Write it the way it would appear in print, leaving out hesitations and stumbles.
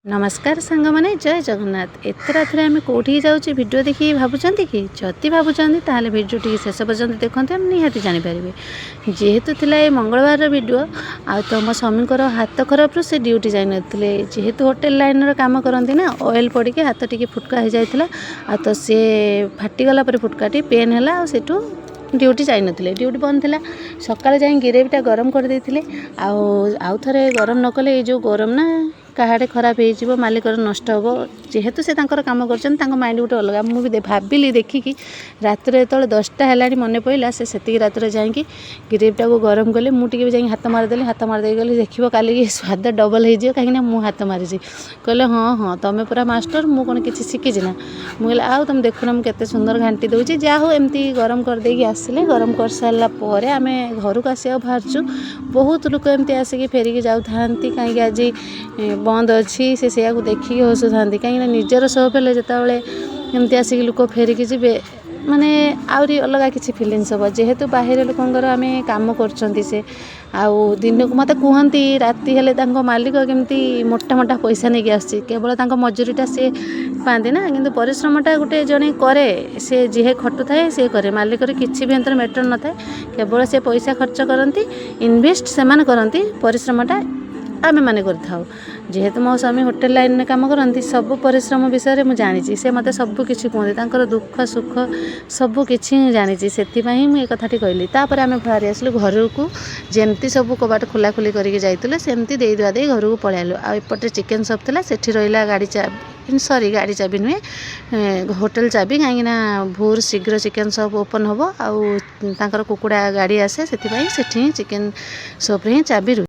नमस्कार सांग मैंने जय जगन्नाथ। एत रात आम कौटी जाऊँगी भिडियो देखिए भावुंट कि जदि भावुंट ताल भिडियो टी शेष पर्यटन देखते निहाती जानीपारे जेहेतु थी मंगलवार भिडियो आ तो मो स्वामी हाथ खराब से ड्यूटी जाइन जेहेतु होटेल लाइन काम करती ना ऑयल पड़ी हाथ टी फुटका हो जाता तो सी फाटीगला फुटकाटी पेन है सेठू ड्यूटी जाइन ड्यूटी बंद थी सकाल जाए गिरेवीटा गरम कर देते आउ थे गरम न कले जो गरम ना काहाड़े खराब हो मालिकर नष्ट हो जेहेतु से काम कर माइंड गोटे अलग मुझे भाविली देखिकी रात जो 10टा है मन पड़ा से रात जाकि ग्रेवीटा को गरम कले मुझे जाए हाथ मारिदेली हाथ मारिदे गली देखो काली स्वाद डबल हो कहीं मु हाथ मारी कहले हाँ हाँ तुम पूरा मास्टर मु कौन किसी शिखी ना मुझे आउ तुम देखुना मुझे केते सुंदर घाटी दूसरी जहाँ हो एमती गरम करदे आसिले गरम कर सारापर आम घर को आसा बाहरचु बहुत लोक एमती आसिक फेरिकी जाऊँ कहीं आज बंद अच्छी से देखिए हसुता कहीं निजर सौप हेल्ले जितेबाला एमती आसिक लोक फेरिकी जी माने आउरी अलग किसी फिलिंग्स हम जेहेतु बाहर लोकंर आम कम कर आउ दिन को मत कहती राति हेले मालिक केमती मोटा मोटा पैसा नहीं आसुच्ची केवल मजूरीटा सी पाती ना कि परिश्रमटा गोटे जड़े कै से जी खटु थाए सी कै मालिकर किसी भी अंतर मैटर न था केवल से पैसा खर्च करती इनवेस्ट से करती परिश्रमटा आमे माने कर जेहेतु मो स्वामी होटेल लाइन में काम करती सब परिश्रम विषय में जानी से मत सब किसी कहते दुख सुख सब किसी जानी से मुझे कथाटी कहली तापर आम बाहरी आसलु घर को जमती सब कबाट खोला खोली करके जाइए सेमती दे दुआ दे घर को पलैलु आउटे चिकेन शॉप थी सेठी रहा गाड़ी चाबी सॉरी गाड़ी चाबी नुहे होटेल चाबी कहीं भोर शीघ्र चिकेन शॉप ओपन हम आउ कुकुड़ा गाड़ी आसे से चिकेन शॉप रे चाबी